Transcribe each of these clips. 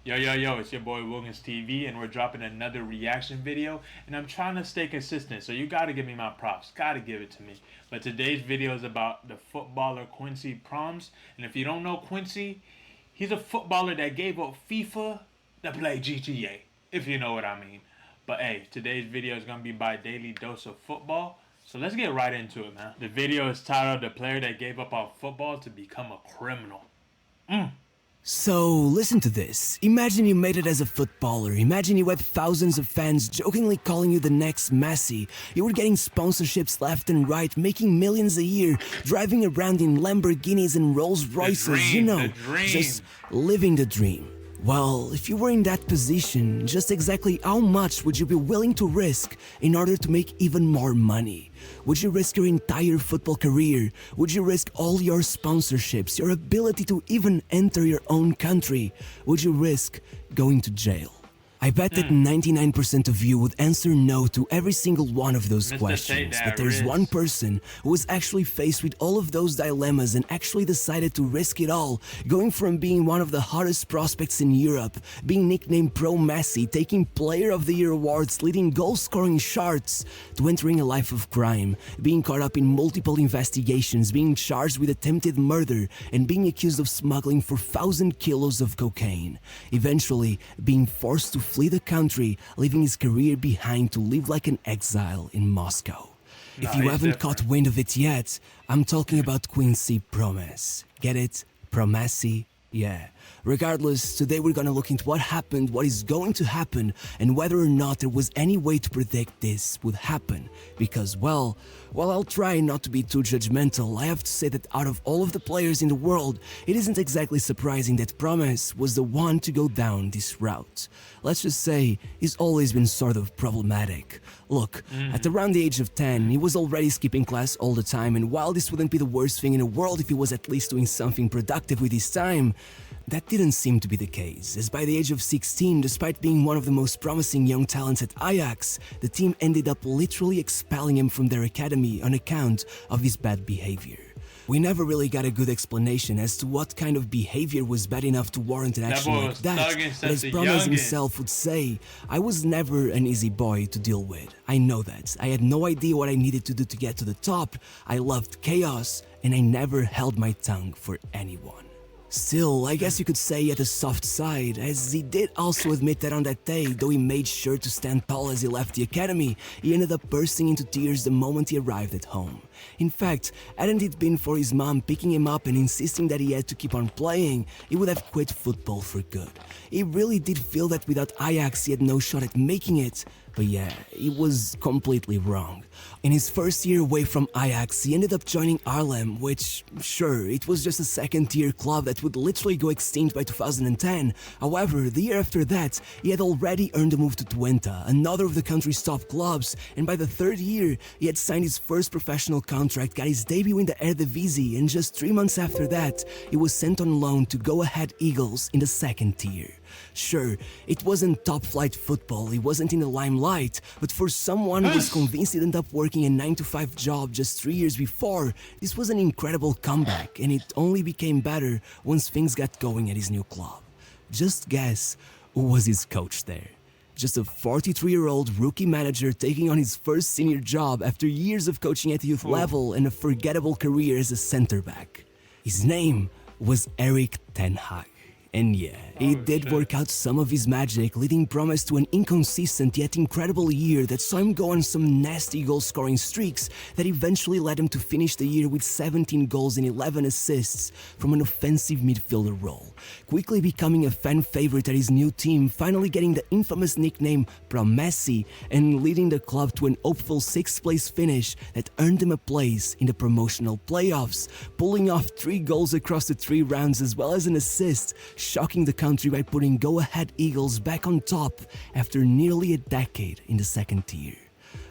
Yo, it's your boy WilgansTV, and we're dropping another reaction video. And I'm trying to stay consistent, so you gotta give me my props. Gotta give it to me. But today's video is about the footballer Quincy Promes. And if you don't know Quincy, he's a footballer that gave up FIFA to play GTA, if you know what I mean. But hey, today's video is gonna be by Daily Dose of Football. So let's get right into it, man. The video is titled "The Player That Gave Up on Football to Become a Criminal." So, listen to this. Imagine you made it as a footballer. Imagine you had thousands of fans jokingly calling you the next Messi. You were getting sponsorships left and right, making millions a year, driving around in Lamborghinis and Rolls Royces, just living the dream. Well, if you were in that position, just exactly how much would you be willing to risk in order to make even more money? Would you risk your entire football career? Would you risk all your sponsorships, your ability to even enter your own country? Would you risk going to jail? I bet that 99% of you would answer no to every single one of those questions, but there's one person who was actually faced with all of those dilemmas and actually decided to risk it all, going from being one of the hottest prospects in Europe, being nicknamed Pro Messi, taking Player of the Year awards, leading goal-scoring charts, to entering a life of crime, being caught up in multiple investigations, being charged with attempted murder, and being accused of smuggling 4,000 kilos of cocaine, eventually being forced to flee the country, leaving his career behind to live like an exile in Moscow. If you haven't caught wind of it yet, I'm talking about Quincy Promes. Get it? Promessi? Yeah. Regardless, today we're gonna look into what happened, what is going to happen, and whether or not there was any way to predict this would happen. Because, well, while I'll try not to be too judgmental, I have to say that out of all of the players in the world, it isn't exactly surprising that Promes was the one to go down this route. Let's just say, he's always been sort of problematic. Look, at around the age of 10, he was already skipping class all the time, and while this wouldn't be the worst thing in the world if he was at least doing something productive with his time, that didn't seem to be the case, as by the age of 16, despite being one of the most promising young talents at Ajax, the team ended up literally expelling him from their academy on account of his bad behavior. We never really got a good explanation as to what kind of behavior was bad enough to warrant an action like that, but as Promes himself would say, I was never an easy boy to deal with. I know that. I had no idea what I needed to do to get to the top, I loved chaos, and I never held my tongue for anyone. Still, I guess you could say he had a soft side, as he did also admit that on that day, though he made sure to stand tall as he left the academy, he ended up bursting into tears the moment he arrived at home. In fact, hadn't it been for his mom picking him up and insisting that he had to keep on playing, he would have quit football for good. He really did feel that without Ajax he had no shot at making it, but yeah, he was completely wrong. In his first year away from Ajax, he ended up joining Haarlem, which, sure, it was just a second-tier club that would literally go extinct by 2010. However, the year after that, he had already earned a move to Twente, another of the country's top clubs, and by the third year, he had signed his first professional contract, got his debut in the Eredivisie, and just 3 months after that, he was sent on loan to Go Ahead Eagles in the second tier. Sure, it wasn't top-flight football, he wasn't in the limelight, but for someone who was convinced he'd end up working a 9-to-5 job just 3 years before, this was an incredible comeback, and it only became better once things got going at his new club. Just guess who was his coach there? Just a 43-year-old rookie manager taking on his first senior job after years of coaching at the youth level and a forgettable career as a center-back. His name was Erik ten Hag. And yeah, it did work out some of his magic, leading Promes to an inconsistent yet incredible year that saw him go on some nasty goal-scoring streaks that eventually led him to finish the year with 17 goals and 11 assists from an offensive midfielder role, quickly becoming a fan favorite at his new team, finally getting the infamous nickname Promessi, and leading the club to an hopeful 6th-place finish that earned him a place in the promotional playoffs, pulling off 3 goals across the 3 rounds as well as an assist, shocking the country by putting Go Ahead Eagles back on top after nearly a decade in the second tier.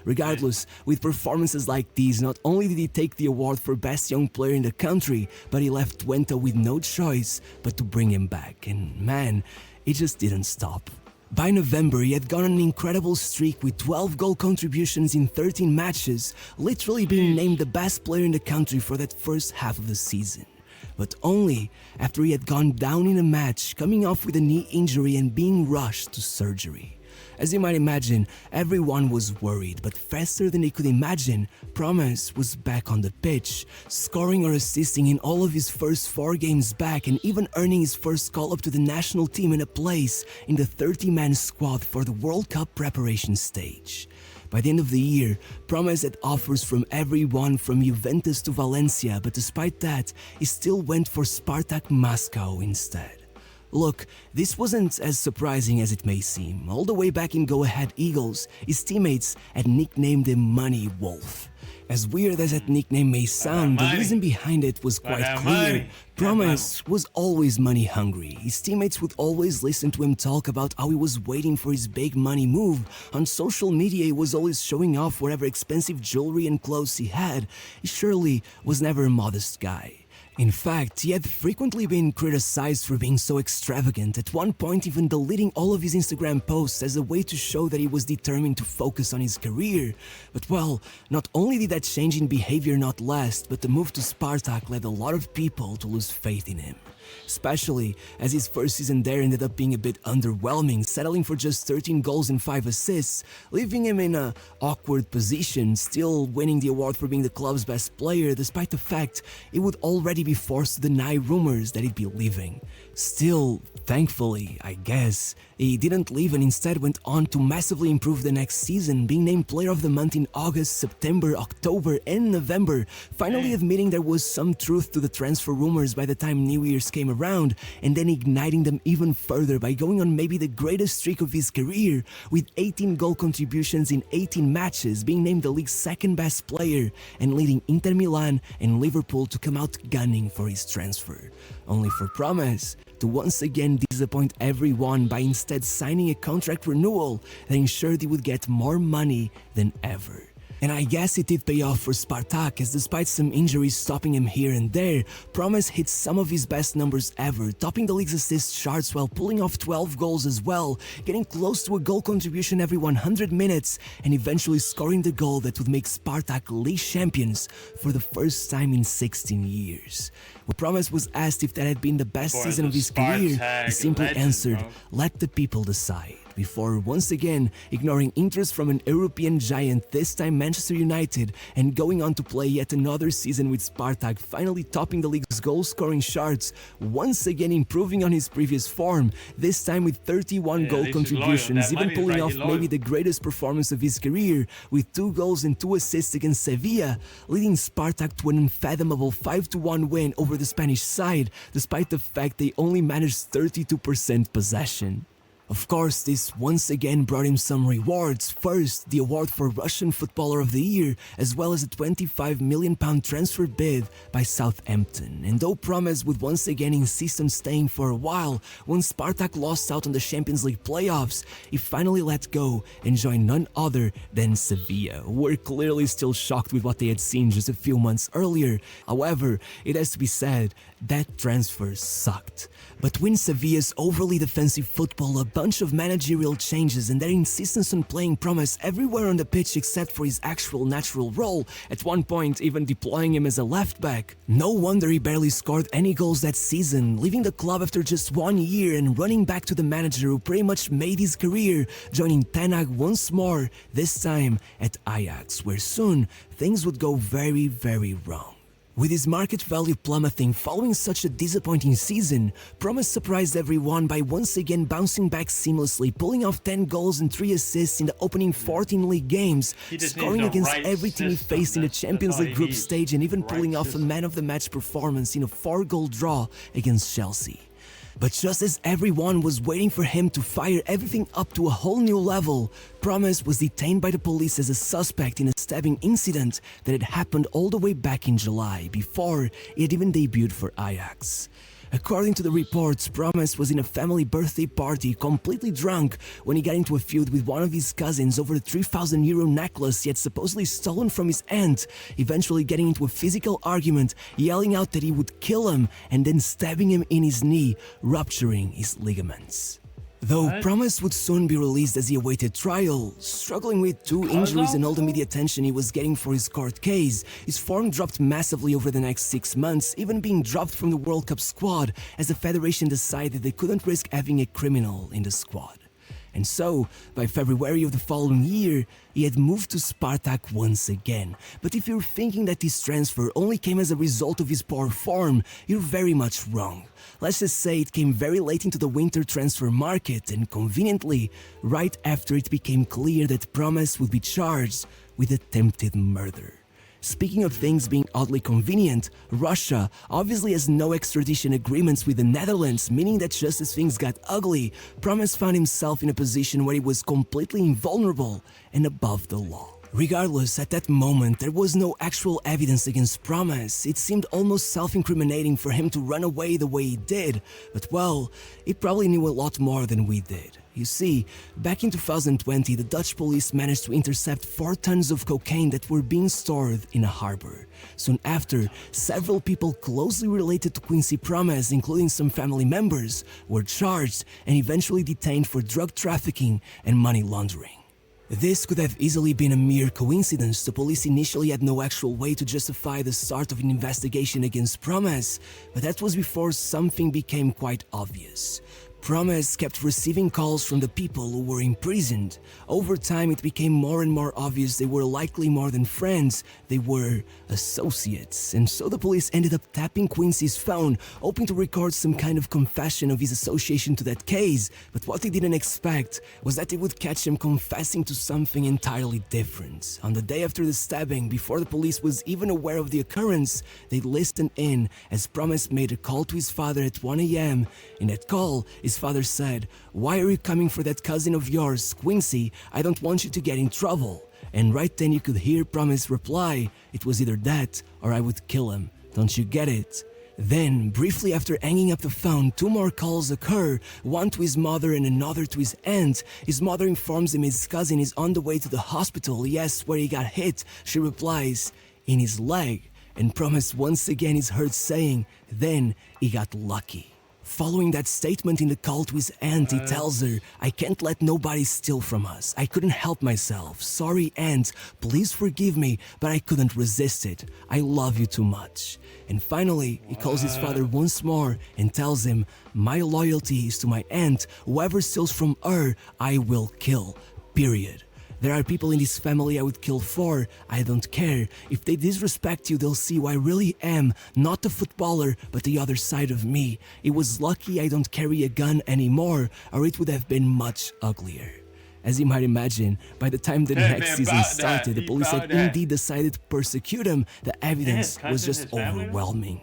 Regardless, with performances like these, not only did he take the award for best young player in the country, but he left Twente with no choice but to bring him back, and man, it just didn't stop. By November, he had gone on an incredible streak with 12 goal contributions in 13 matches, literally being named the best player in the country for that first half of the season. but only after he had gone down in a match, coming off with a knee injury and being rushed to surgery. As you might imagine, everyone was worried, but faster than they could imagine, Promes was back on the pitch, scoring or assisting in all of his first 4 games back and even earning his first call-up to the national team and a place in the 30-man squad for the World Cup preparation stage. By the end of the year, Promes had offers from everyone from Juventus to Valencia, but despite that, he still went for Spartak Moscow instead. Look, this wasn't as surprising as it may seem. All the way back in Go Ahead Eagles, his teammates had nicknamed him Money Wolf. As weird as that nickname may sound, the reason behind it was quite clear. Promes was always money hungry. His teammates would always listen to him talk about how he was waiting for his big money move. On social media, he was always showing off whatever expensive jewelry and clothes he had. He surely was never a modest guy. In fact, he had frequently been criticized for being so extravagant, at one point even deleting all of his Instagram posts as a way to show that he was determined to focus on his career. But well, not only did that change in behavior not last, but the move to Spartak led a lot of people to lose faith in him. Especially as his first season there ended up being a bit underwhelming, settling for just 13 goals and 5 assists, leaving him in an awkward position, still winning the award for being the club's best player despite the fact he would already be forced to deny rumors that he'd be leaving. Still, thankfully, I guess, he didn't leave and instead went on to massively improve the next season, being named Player of the Month in August, September, October and November, finally admitting there was some truth to the transfer rumors by the time New Year's came around, and then igniting them even further by going on maybe the greatest streak of his career, with 18 goal contributions in 18 matches, being named the league's second best player, and leading Inter Milan and Liverpool to come out gunning for his transfer. Only for Promes to once again disappoint everyone by instead signing a contract renewal that ensured he would get more money than ever. And I guess it did pay off for Spartak, as despite some injuries stopping him here and there, Promes hit some of his best numbers ever, topping the league's assist charts while pulling off 12 goals as well, getting close to a goal contribution every 100 minutes, and eventually scoring the goal that would make Spartak league champions for the first time in 16 years. When Promes was asked if that had been the best season of his career, he simply answered, "Let the people decide," before once again ignoring interest from an European giant, this time Manchester United, and going on to play yet another season with Spartak, finally topping the league's goal-scoring charts, once again improving on his previous form, this time with 31 goal contributions, even pulling off maybe the greatest performance of his career, with 2 goals and 2 assists against Sevilla, leading Spartak to an unfathomable 5-1 win over the Spanish side, despite the fact they only managed 32% possession. Of course, this once again brought him some rewards. First, the award for Russian Footballer of the Year, as well as a £25 million transfer bid by Southampton. And though Promes would once again insist on staying for a while, when Spartak lost out on the Champions League playoffs, he finally let go and joined none other than Sevilla, who were clearly still shocked with what they had seen just a few months earlier. However, it has to be said, that transfer sucked. But when Sevilla's overly defensive football, a bunch of managerial changes, and their insistence on playing Promes everywhere on the pitch except for his actual natural role, at one point even deploying him as a left back, no wonder he barely scored any goals that season, leaving the club after just 1 year and running back to the manager who pretty much made his career, joining Ten Hag once more, this time at Ajax, where soon things would go very, very wrong. With his market value plummeting following such a disappointing season, Promes surprised everyone by once again bouncing back seamlessly, pulling off 10 goals and 3 assists in the opening 14 league games, scoring against every team he faced in the Champions League group stage, and even pulling off a man-of-the-match performance in a 4-goal draw against Chelsea. But just as everyone was waiting for him to fire everything up to a whole new level, Promes was detained by the police as a suspect in a stabbing incident that had happened all the way back in July, before he had even debuted for Ajax. According to the reports, Promes was in a family birthday party completely drunk when he got into a feud with one of his cousins over a €3,000 necklace he had supposedly stolen from his aunt, eventually getting into a physical argument, yelling out that he would kill him and then stabbing him in his knee, rupturing his ligaments. Though What? Promise would soon be released as he awaited trial, struggling with two injuries and all the media attention he was getting for his court case, his form dropped massively over the next 6 months, even being dropped from the World Cup squad as the federation decided they couldn't risk having a criminal in the squad. And so, by February of the following year, he had moved to Spartak once again. But if you're thinking that this transfer only came as a result of his poor form, you're very much wrong. Let's just say it came very late into the winter transfer market and conveniently, right after it became clear that Promise would be charged with attempted murder. Speaking of things being oddly convenient, Russia obviously has no extradition agreements with the Netherlands, meaning that just as things got ugly, Promise found himself in a position where he was completely invulnerable and above the law. Regardless, at that moment, there was no actual evidence against Promise. It seemed almost self-incriminating for him to run away the way he did, but well, he probably knew a lot more than we did. You see, back in 2020, the Dutch police managed to intercept 4 tons of cocaine that were being stored in a harbor. Soon after, several people closely related to Quincy Promise, including some family members, were charged and eventually detained for drug trafficking and money laundering. This could have easily been a mere coincidence. The police initially had no actual way to justify the start of an investigation against Promise, but that was before something became quite obvious. Promise kept receiving calls from the people who were imprisoned. Over time, it became more and more obvious they were likely more than friends, they were associates. And so the police ended up tapping Quincy's phone, hoping to record some kind of confession of his association to that case. But what they didn't expect was that they would catch him confessing to something entirely different. On the day after the stabbing, before the police was even aware of the occurrence, they listened in as Promise made a call to his father at 1 a.m. In that call, his father said, "Why are you coming for that cousin of yours, Quincy? I don't want you to get in trouble." And right then you could hear Promise reply, "It was either that or I would kill him. Don't you get it?" Then, briefly after hanging up the phone, 2 more calls occur, one to his mother and another to his aunt. His mother informs him his cousin is on the way to the hospital. He asks where he got hit. She replies, "In his leg." And Promise once again is heard saying, "Then he got lucky." Following that statement in the call to his aunt, he tells her, "I can't let nobody steal from us. I couldn't help myself. Sorry, aunt. Please forgive me, but I couldn't resist it. I love you too much." And finally, he calls his father once more and tells him, "My loyalty is to my aunt. Whoever steals from her, I will kill. Period. There are people in this family I would kill for. I don't care. If they disrespect you, they'll see who I really am. Not the footballer, but the other side of me. It was lucky I don't carry a gun anymore, or it would have been much uglier." As you might imagine, by the time the next season started, the police had indeed decided to persecute him. The evidence was just overwhelming.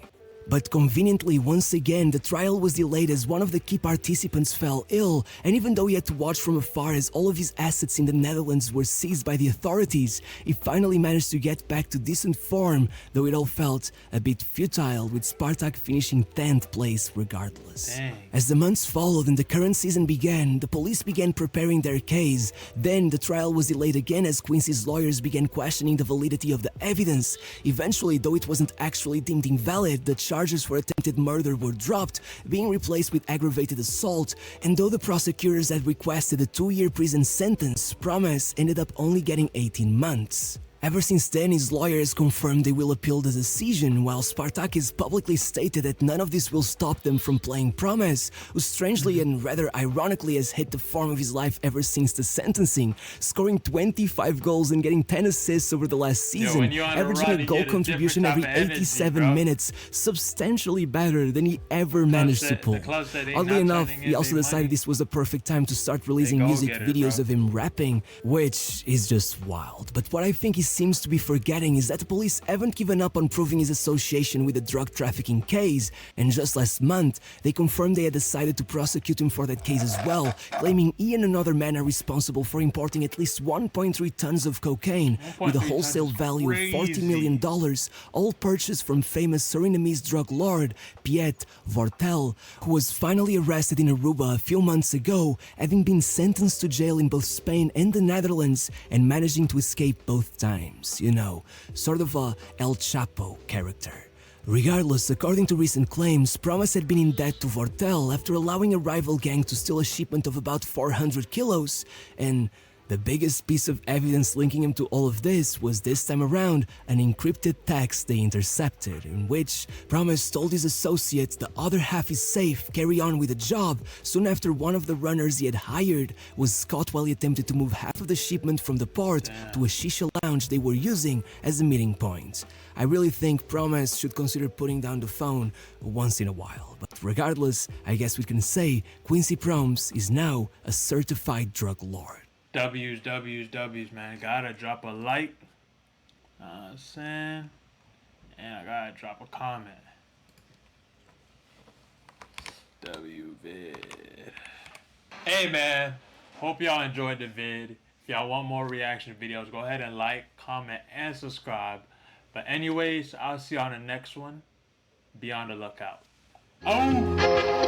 But conveniently, once again, the trial was delayed as one of the key participants fell ill, and even though he had to watch from afar as all of his assets in the Netherlands were seized by the authorities, he finally managed to get back to decent form, though it all felt a bit futile, with Spartak finishing 10th place regardless. Dang. As the months followed and the current season began, the police began preparing their case. Then the trial was delayed again as Quincy's lawyers began questioning the validity of the evidence. Eventually, though it wasn't actually deemed invalid, the charges for attempted murder were dropped, being replaced with aggravated assault, and though the prosecutors had requested a 2-year prison sentence, Promise ended up only getting 18 months. Ever since then, his lawyer has confirmed they will appeal the decision, while Spartak has publicly stated that none of this will stop them from playing Promise, who strangely and rather ironically has hit the form of his life ever since the sentencing, scoring 25 goals and getting 10 assists over the last season, averaging a goal contribution every 87 minutes, substantially better than he ever managed to pull. Oddly enough, he also decided this was the perfect time to start releasing music videos of him rapping, which is just wild. But what I think he seems to be forgetting is that the police haven't given up on proving his association with the drug trafficking case, and just last month, they confirmed they had decided to prosecute him for that case as well, claiming he and another man are responsible for importing at least 1.3 tons of cocaine, with a wholesale value of $40 million, all purchased from famous Surinamese drug lord Piet Vortel, who was finally arrested in Aruba a few months ago, having been sentenced to jail in both Spain and the Netherlands, and managing to escape both times. You know, sort of a El Chapo character. Regardless, according to recent claims, Promise had been in debt to Vortel after allowing a rival gang to steal a shipment of about 400 kilos, and the biggest piece of evidence linking him to all of this was this time around an encrypted text they intercepted, in which Promise told his associates the other half is safe, carry on with the job, soon after one of the runners he had hired was caught while he attempted to move half of the shipment from the port to a shisha lounge they were using as a meeting point. I really think Promise should consider putting down the phone once in a while, but regardless, I guess we can say Quincy Proms is now a certified drug lord. W's, man. Gotta drop a like. And I gotta drop a comment. vid. Hey, man. Hope y'all enjoyed the vid. If y'all want more reaction videos, go ahead and like, comment, and subscribe. But anyways, I'll see you on the next one. Be on the lookout. Oh!